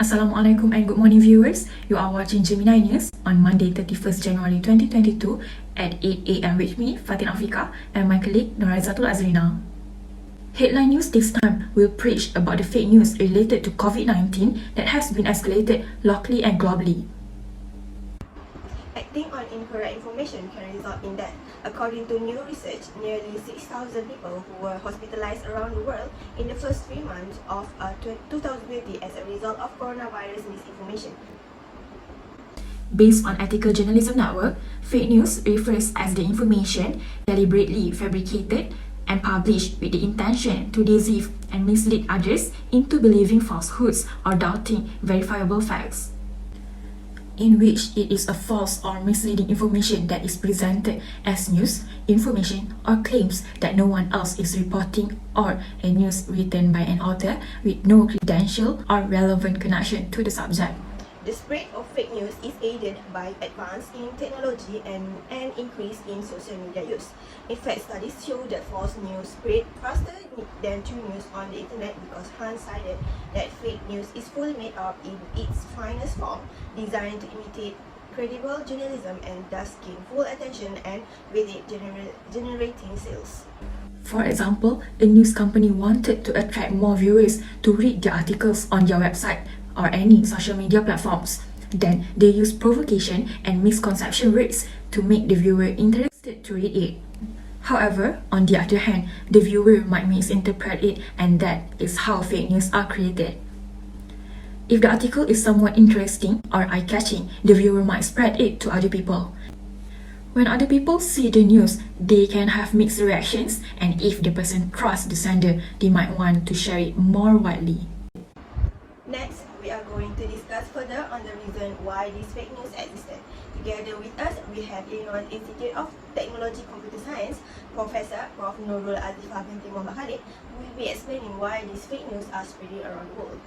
Assalamualaikum and good morning viewers. You are watching Gemini News on Monday 31st January 2022 at 8 AM with me, Fatin Afika, and my colleague Noraizatul Azrina. Headline news this time will preach about the fake news related to COVID-19 that has been escalated locally and globally. Acting on incorrect information can result in death. According to new research, nearly 6,000 people who were hospitalized around the world in the first 3 months of 2020 as a result of coronavirus misinformation. Based on Ethical Journalism Network, fake news refers as the information deliberately fabricated and published with the intention to deceive and mislead others into believing falsehoods or doubting verifiable facts, in which it is a false or misleading information that is presented as news, information, or claims that no one else is reporting, or a news written by an author with no credential or relevant connection to the subject. The spread of fake news is aided by advance in technology and an increase in social media use. In fact, studies show that false news spread faster than true news on the internet because Hans cited that fake news is fully made up in its finest form, designed to imitate credible journalism and thus gain full attention and with it generating sales. For example, a news company wanted to attract more viewers to read the articles on their website or any social media platforms. Then they use provocation and misconception rates to make the viewer interested to read it. However, on the other hand, the viewer might misinterpret it, and that is how fake news are created. If the article is somewhat interesting or eye-catching, the viewer might spread it to other people. When other people see the news, they can have mixed reactions, and if the person trusts the sender, they might want to share it more widely. Next, we are going to discuss further on the reason why this fake news existed. Together with us, we have Illinois Institute of Technology Computer Science, Professor Prof. Nurul Azifah binti Muhammad Khalid, who will be explaining why these fake news are spreading around the world.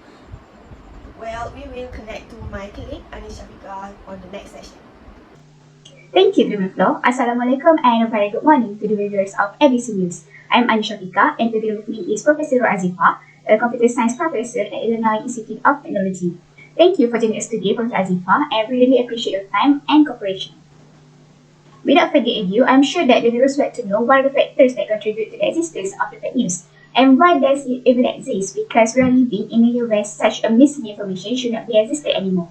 Well, we will connect to my colleague Anisha Fika on the next session. Thank you, Flo. Assalamualaikum and a very good morning to the viewers of ABC News. I'm Anisha Fika, and today with me is Professor Azifah, a computer science professor at Illinois Institute of Technology. Thank you for joining us today, Professor Azifah, and we really appreciate your time and cooperation. Without further ado, I'm sure that the viewers would like to know what are the factors that contribute to the existence of the fake news, and why does it even exist, because we are living in a year where such a missing information should not be existed anymore.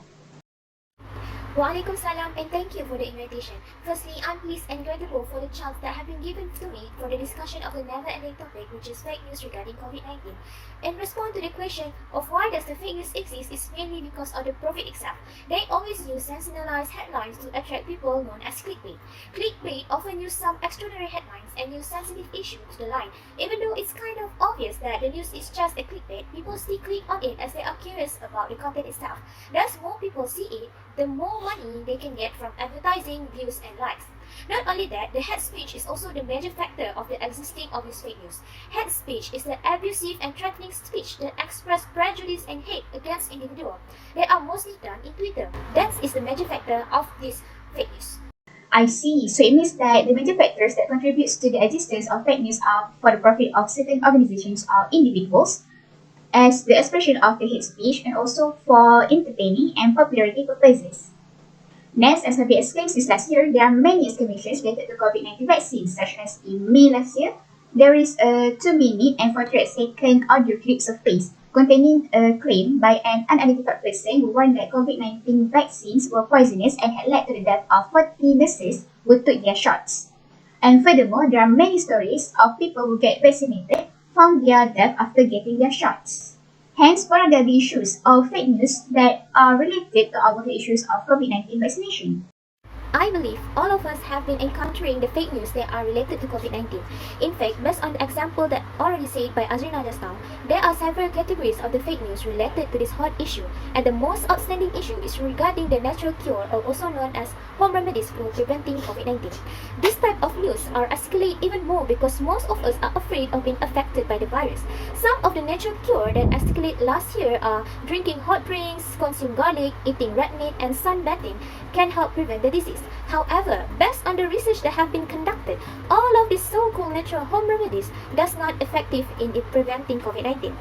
Waalaikumsalam, and thank you for the invitation. Firstly, I'm pleased and grateful for the chance that have been given to me for the discussion of the never-ending topic, which is fake news regarding COVID-19. In response to the question of why does the fake news exist is mainly because of the profit itself. They always use sensationalized headlines to attract people known as clickbait. Clickbait often use some extraordinary headlines and use sensitive issues to the line. Even though it's kind of obvious that the news is just a clickbait, people still click on it as they are curious about the content itself. Thus, more people see it, the more money they can get from advertising, views, and likes. Not only that, the hate speech is also the major factor of the existing of this fake news. Hate speech is the abusive and threatening speech that express prejudice and hate against individuals. They are mostly done in Twitter. That is the major factor of this fake news. I see. So it means that the major factors that contributes to the existence of fake news are for the profit of certain organizations or individuals, as the expression of the hate speech, and also for entertaining and popularity purposes. Next, as have been explained since last year, there are many exclamations related to COVID-19 vaccines, such as in May last year, there is a 2-minute and 48-second audio clip surfaced containing a claim by an unidentified person who warned that COVID-19 vaccines were poisonous and had led to the death of 40 nurses who took their shots. And furthermore, there are many stories of people who get vaccinated found their death after getting their shots. Hence, what are the issues of fake news that are related to our issues of COVID-19 vaccination? I believe all of us have been encountering the fake news that are related to COVID-19. In fact, based on the example that already said by Azrina just now, there are several categories of the fake news related to this hot issue, and the most outstanding issue is regarding the natural cure, or also known as home remedies for preventing COVID-19. This type of news are escalate even more because most of us are afraid of being affected by the virus. Some of the natural cure that escalate last year are drinking hot drinks, consume garlic, eating red meat, and sunbathing can help prevent the disease. However, based on the research that have been conducted, all of these so-called natural home remedies does not effective in preventing COVID-19.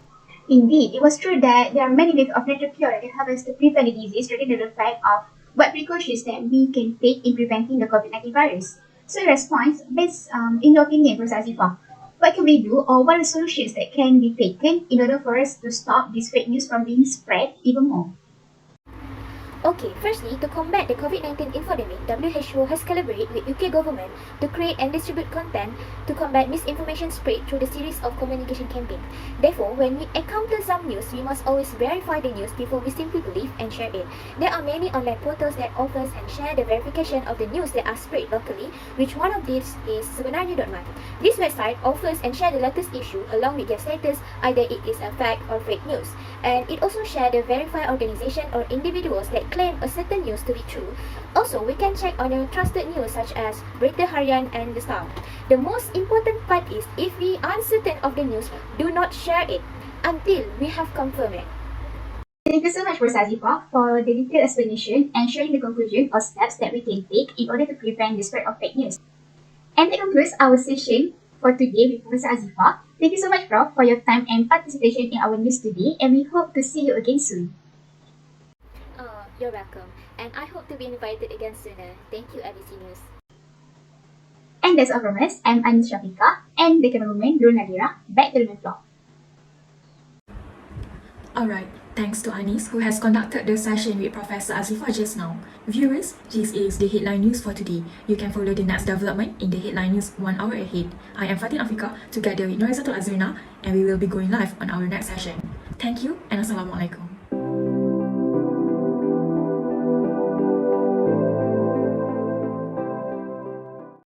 Indeed, it was true that there are many methods of natural cure that can help us to prevent the disease rather than the fact of what precautions that we can take in preventing the COVID-19 virus. So in response, based in your opinion, Professor Azifah, what can we do or what are the solutions that can be taken in order for us to stop this fake news from being spread even more? Okay, firstly, to combat the COVID-19 infodemic, WHO has collaborated with UK government to create and distribute content to combat misinformation spread through the series of communication campaigns. Therefore, when we encounter some news, we must always verify the news before we simply believe and share it. There are many online portals that offers and share the verification of the news that are spread locally, which one of these is sebenarnya.my. This website offers and share the latest issue along with their status, either it is a fact or fake news. And it also share the verified organization or individuals that claim a certain news to be true. Also, we can check on your trusted news such as Berita Harian and The Star. The most important part is if we are uncertain of the news, do not share it until we have confirmed it. Thank you so much, Professor Azifah, for the detailed explanation and sharing the conclusion or steps that we can take in order to prevent the spread of fake news. And that concludes our session for today with Professor Azifah. Thank you so much, Prof, for your time and participation in our news today, and we hope to see you again soon. You're welcome, and I hope to be invited again sooner. Thank you, ABC News. And that's all from us. I'm Anis Shafika, and the camerawoman, Nurul Nadira, back to the main floor. Alright, thanks to Anis who has conducted the session with Professor Azifah just now. Viewers, this is the headline news for today. You can follow the next development in the headline news 1 hour ahead. I am Fatin Afika together with Norizatul Azrina, and we will be going live on our next session. Thank you and Assalamualaikum.